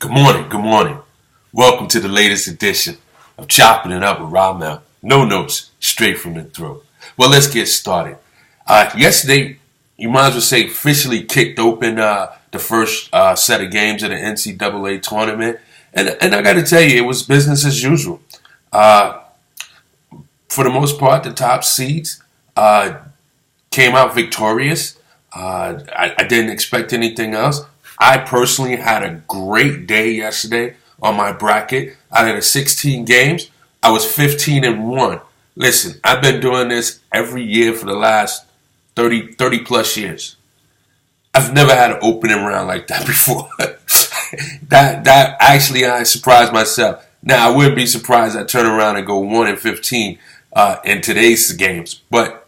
Good morning, good morning. Welcome to the latest edition of Choppin It Up with Ramel. No notes, straight from the throat. Well, let's get started. Yesterday, you might as well say officially kicked open the first set of games of the NCAA tournament. And I got to tell you, it was business as usual. For the most part, the top seeds came out victorious. I didn't expect anything else. I personally had a great day yesterday on my bracket. Out of the 16 games, I was 15-1. Listen, I've been doing this every year for the last 30 plus years. I've never had an opening round like that before. that actually, I surprised myself. Now, I wouldn't be surprised I turn around and go 1-15 in today's games. But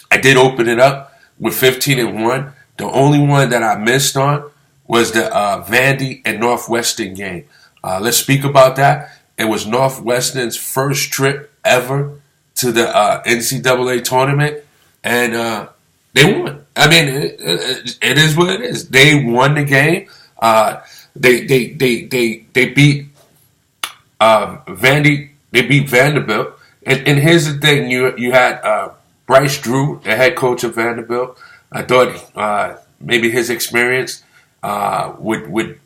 I did open it up with 15-1. The only one that I missed on was the Vandy and Northwestern game. Let's speak about that. It was Northwestern's first trip ever to the NCAA tournament, and they won. I mean, it is what it is. They won the game. They beat Vandy. They beat Vanderbilt. And here's the thing: you had Bryce Drew, the head coach of Vanderbilt. I thought maybe his experience would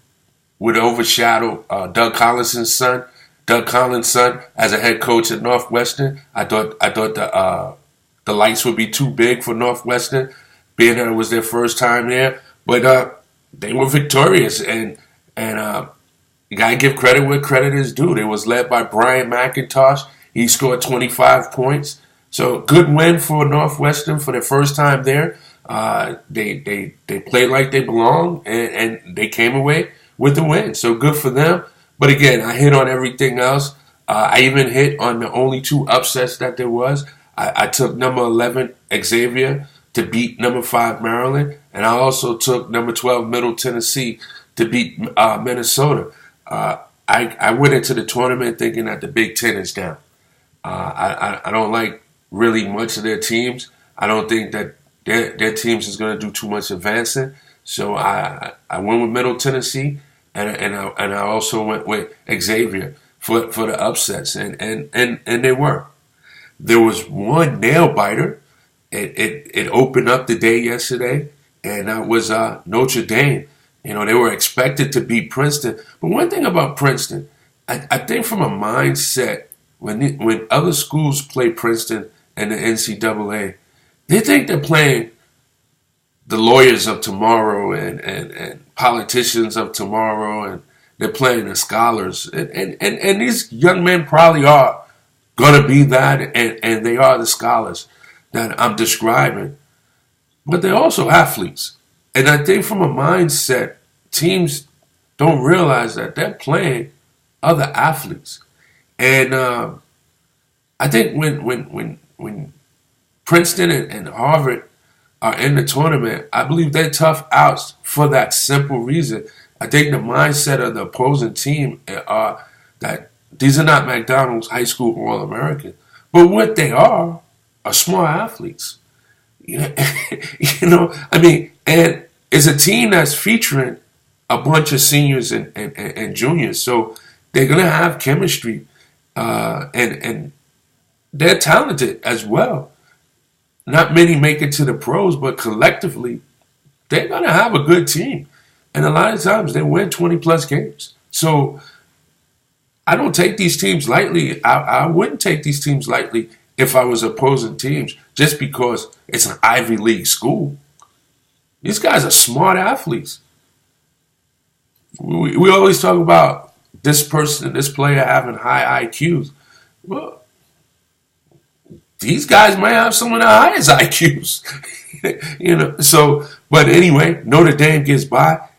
overshadow Doug Collins' son. Doug Collins' son as a head coach at Northwestern. I thought the lights would be too big for Northwestern, being that it was their first time there. But they were victorious, and you gotta give credit where credit is due. It was led by Brian McIntosh. He scored 25 points. So good win for Northwestern for their first time there. They played like they belong, and they came away with the win. So good for them. But again, I hit on everything else. I even hit on the only two upsets that there was. I took number 11 Xavier to beat number 5 Maryland, and I also took number 12 Middle Tennessee to beat Minnesota. I went into the tournament thinking that the Big Ten is down. I don't like really much of their teams. I don't think that their teams is going to do too much advancing. So I went with Middle Tennessee, and I also went with Xavier for the upsets, and they were. There was one nail biter. It opened up the day yesterday, and that was Notre Dame. You know, they were expected to beat Princeton. But one thing about Princeton, I think from a mindset, when other schools play Princeton and the NCAA, they think they're playing the lawyers of tomorrow and politicians of tomorrow, and they're playing the scholars. And these young men probably are going to be that, and they are the scholars that I'm describing. But they're also athletes. And I think from a mindset, teams don't realize that they're playing other athletes. And I think when Princeton and Harvard are in the tournament, I believe they're tough outs for that simple reason. I think the mindset of the opposing team are that these are not McDonald's high school All-American, but what they are smart athletes. You know, I mean, and it's a team that's featuring a bunch of seniors and juniors, so they're gonna have chemistry, and they're talented as well. Not many make it to the pros, but collectively, they're going to have a good team. And a lot of times, they win 20-plus games. So I don't take these teams lightly. I wouldn't take these teams lightly if I was opposing teams, just because it's an Ivy League school. These guys are smart athletes. We always talk about this person, this player having high IQs. Well, these guys might have some of the highest IQs, you know. So, but anyway, Notre Dame gets by.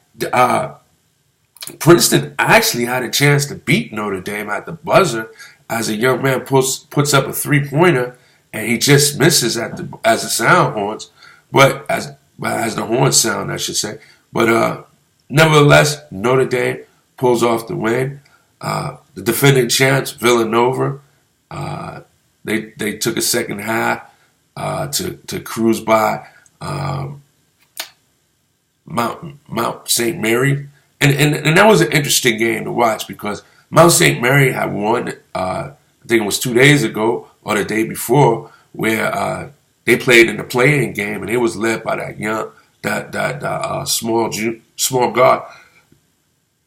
Princeton actually had a chance to beat Notre Dame at the buzzer as a young man puts up a 3-pointer, and he just misses as the sound horns, but as the horns sound, I should say. But nevertheless, Notre Dame pulls off the win. The defending champs, Villanova. They took a second half to cruise by Mount St. Mary And that was an interesting game to watch because Mount St. Mary had won, I think it was 2 days ago or the day before, where they played in the play-in game, and it was led by that small guard,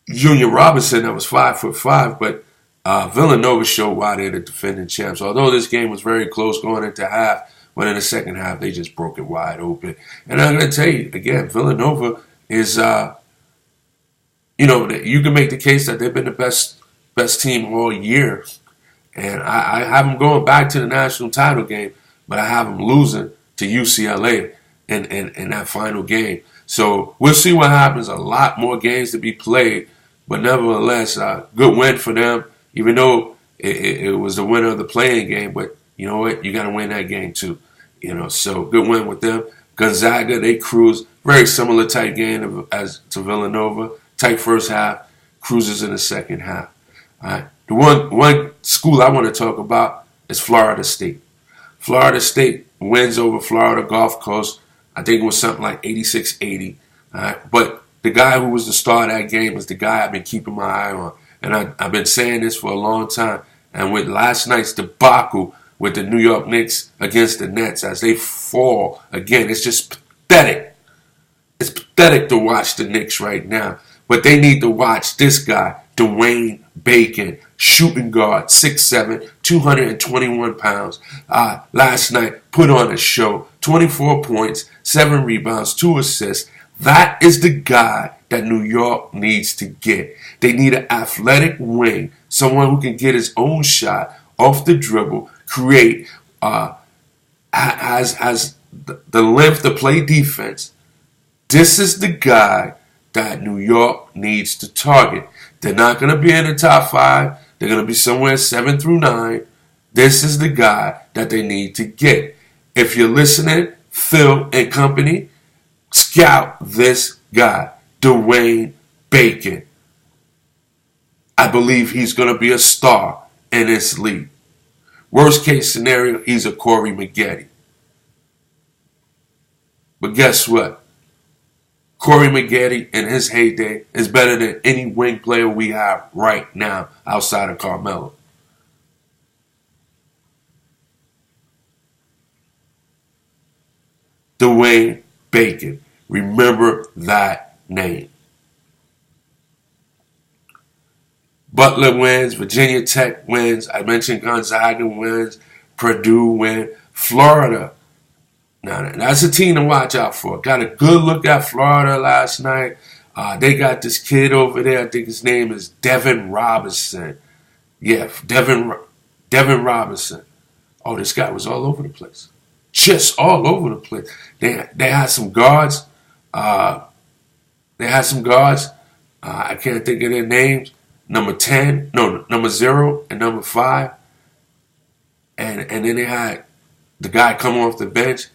Junior Robinson, that was 5'5", but Villanova showed why they're the defending champs. Although this game was very close going into half, but in the second half they just broke it wide open. And I'm going to tell you again, Villanova is, you can make the case that they've been the best team all year, and I have them going back to the national title game, but I have them losing to UCLA in that final game. So we'll see what happens. A lot more games to be played, but nevertheless, good win for them. Even though it was the winner of the play-in game, but you know what? You got to win that game too. So good win with them. Gonzaga, they cruise. Very similar type game as to Villanova. Tight first half, cruises in the second half. All right. The one school I want to talk about is Florida State. Florida State wins over Florida Gulf Coast. I think it was something like 86-80. All right. But the guy who was the star of that game is the guy I've been keeping my eye on. And I've been saying this for a long time. And with last night's debacle with the New York Knicks against the Nets as they fall again, it's just pathetic. It's pathetic to watch the Knicks right now. But they need to watch this guy, Dwayne Bacon, shooting guard, 6'7", 221 pounds. Last night, put on a show, 24 points, 7 rebounds, 2 assists. That is the guy that New York needs to get. They need an athletic wing, someone who can get his own shot off the dribble, create, has the length to play defense. This is the guy that New York needs to target. They're not going to be in the top 5. They're going to be somewhere 7 through 9. This is the guy that they need to get. If you're listening, Phil and company, scout this guy, Dwayne Bacon. I believe he's going to be a star in this league. Worst case scenario, he's a Corey Maggette. But guess what? Corey Maggette in his heyday is better than any wing player we have right now outside of Carmelo. Dwayne Bacon. Remember that name. Butler wins. Virginia Tech wins. I mentioned Gonzaga wins. Purdue wins. Florida. Now, that's a team to watch out for. Got a good look at Florida last night. They got this kid over there. I think his name is Devin Robinson. Yeah, Devin Robinson. Oh, this guy was all over the place. Just all over the place. They had some guards. I can't think of their names. Number 0 and number 5. And then they had the guy come off the bench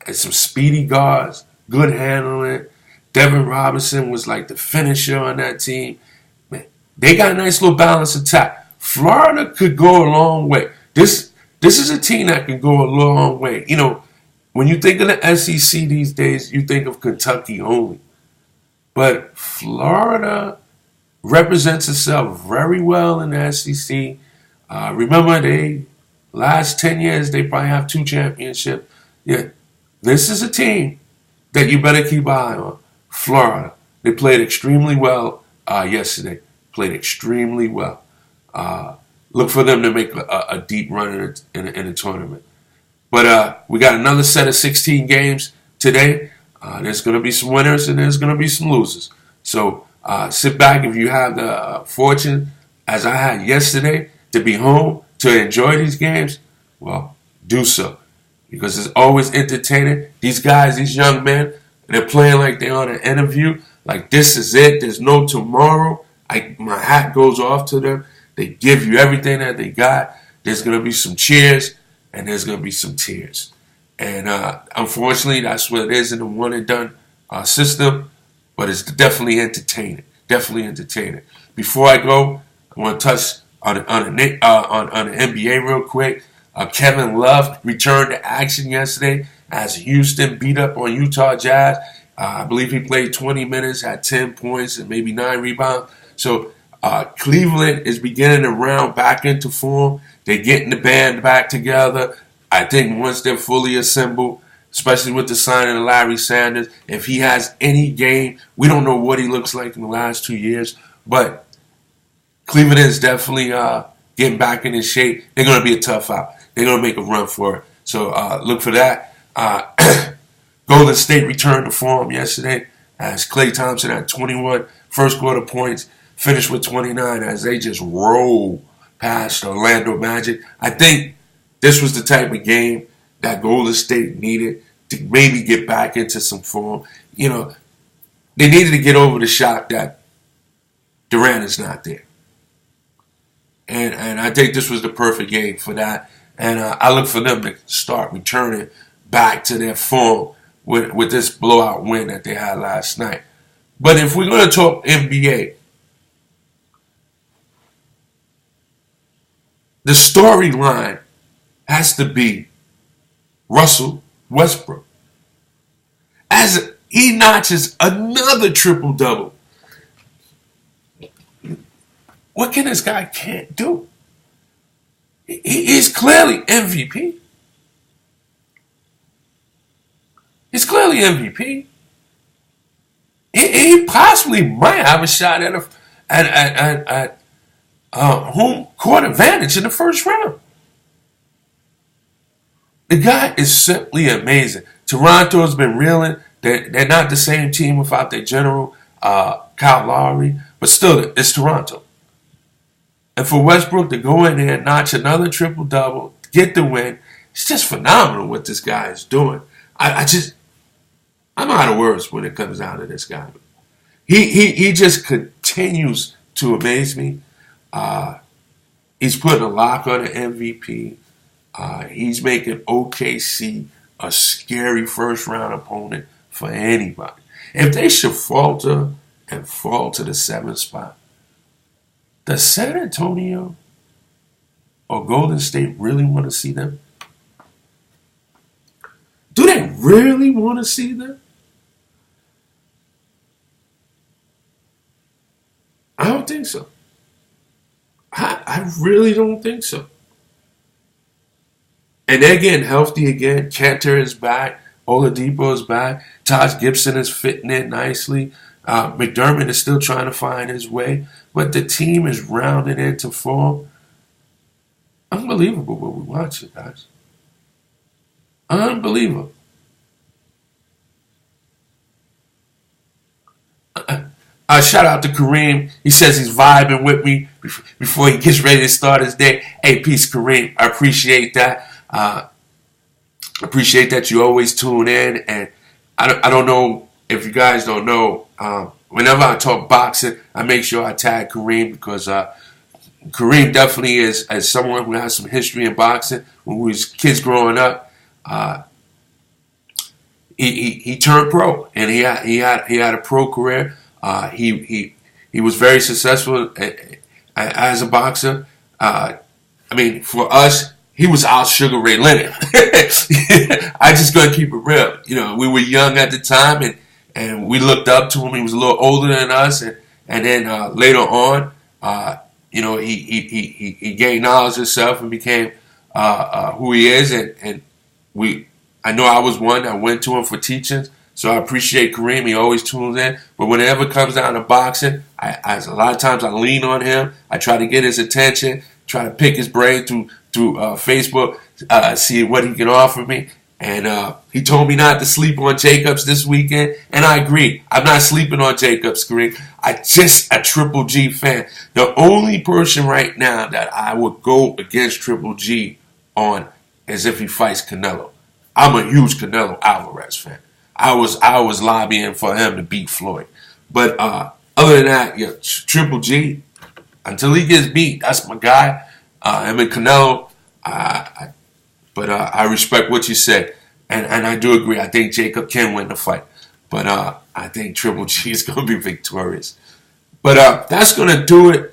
and some speedy guards, good handling. Devin Robinson was like the finisher on that team. Man, they got a nice little balanced attack. Florida could go a long way. This is a team that can go a long way. You know, when you think of the SEC these days, you think of Kentucky only. But Florida represents itself very well in the SEC. Remember, they last 10 years, they probably have 2 championships. Yeah, this is a team that you better keep an eye on. Florida. They played extremely well yesterday. Played extremely well. Look for them to make a deep run in a tournament. But we got another set of 16 games today. There's going to be some winners and there's going to be some losers. So sit back if you have the fortune, as I had yesterday, to be home to enjoy these games. Well, do so. Because it's always entertaining. These guys, these young men, they're playing like they're on an interview. Like this is it. There's no tomorrow. My hat goes off to them. They give you everything that they got. There's going to be some cheers and there's going to be some tears. And unfortunately, that's what it is in the one and done system. But it's definitely entertaining. Definitely entertaining. Before I go, I want to touch on the NBA real quick. Kevin Love returned to action yesterday as Houston beat up on Utah Jazz. I believe he played 20 minutes, had 10 points, and maybe 9 rebounds. So Cleveland is beginning to round back into form. They're getting the band back together. I think once they're fully assembled, especially with the signing of Larry Sanders, if he has any game, we don't know what he looks like in the last 2 years, but Cleveland is definitely getting back in his shape. They're going to be a tough out. They're going to make a run for it. So look for that. Golden State returned to form yesterday as Klay Thompson had 21 first quarter points, finished with 29 as they just roll past Orlando Magic. I think this was the type of game that Golden State needed to maybe get back into some form. You know, they needed to get over the shock that Durant is not there. And I think this was the perfect game for that. And I look for them to start returning back to their form with this blowout win that they had last night. But if we're going to talk NBA, the storyline has to be Russell Westbrook. As he notches another triple-double. What can this guy can't do? He's clearly MVP. He's clearly MVP. He possibly might have a shot at home court advantage in the first round. The guy is simply amazing. Toronto has been reeling. They're not the same team without their general, Kyle Lowry, but still, it's Toronto. And for Westbrook to go in there and notch another triple-double, get the win, it's just phenomenal what this guy is doing. I'm out of words when it comes down to this guy. He just continues to amaze me. He's putting a lock on the MVP. He's making OKC a scary first-round opponent for anybody. If they should falter and fall to the 7th spot, does San Antonio or Golden State really want to see them? Do they really want to see them? I don't think so. I really don't think so. And they're getting healthy again. Cantor is back. Oladipo is back. Taj Gibson is fitting in nicely. McDermott is still trying to find his way. But the team is rounded into form. Unbelievable what we're watching, guys. Unbelievable. Shout out to Kareem. He says he's vibing with me before he gets ready to start his day. Hey, peace, Kareem. I appreciate that. Appreciate that you always tune in. And I don't know if you guys don't know, whenever I talk boxing, I make sure I tag Kareem because Kareem definitely is, as someone who has some history in boxing, when we was kids growing up, he turned pro and he had a pro career. He was very successful as a boxer. I mean, for us, he was our Sugar Ray Leonard. I just gonna keep it real. You know, we were young at the time, and we looked up to him. He was a little older than us, and then later on, you know, he gained knowledge of himself and became who he is. And I know I was one that went to him for teachings. So I appreciate Kareem. He always tunes in. But whenever it comes down to boxing, a lot of times I lean on him. I try to get his attention, try to pick his brain through Facebook, see what he can offer me. And he told me not to sleep on Jacobs this weekend, and I agree. I'm not sleeping on Jacobs, Kareem. I'm just a Triple G fan. The only person right now that I would go against Triple G on is if he fights Canelo. I'm a huge Canelo Alvarez fan. I was lobbying for him to beat Floyd. But other than that, yeah, Triple G, until he gets beat, that's my guy. Him and Canelo, but I respect what you said. And I do agree. I think Jacob can win the fight. But I think Triple G is going to be victorious. But that's going to do it.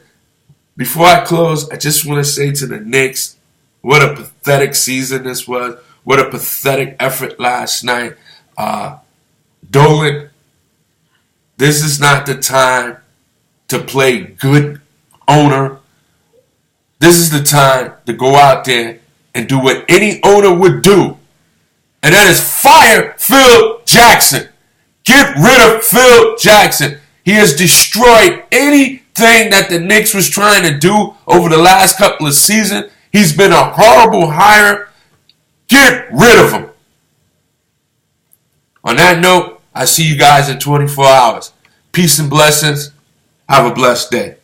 Before I close, I just want to say to the Knicks, what a pathetic season this was. What a pathetic effort last night. Dolan This is not the time to play good owner. This is the time to go out there and do what any owner would do. And that is fire Phil Jackson. Get rid of Phil Jackson. He has destroyed anything that the Knicks was trying to do over the last couple of seasons. He's been a horrible hire. Get rid of him. On that note, I see you guys in 24 hours. Peace and blessings. Have a blessed day.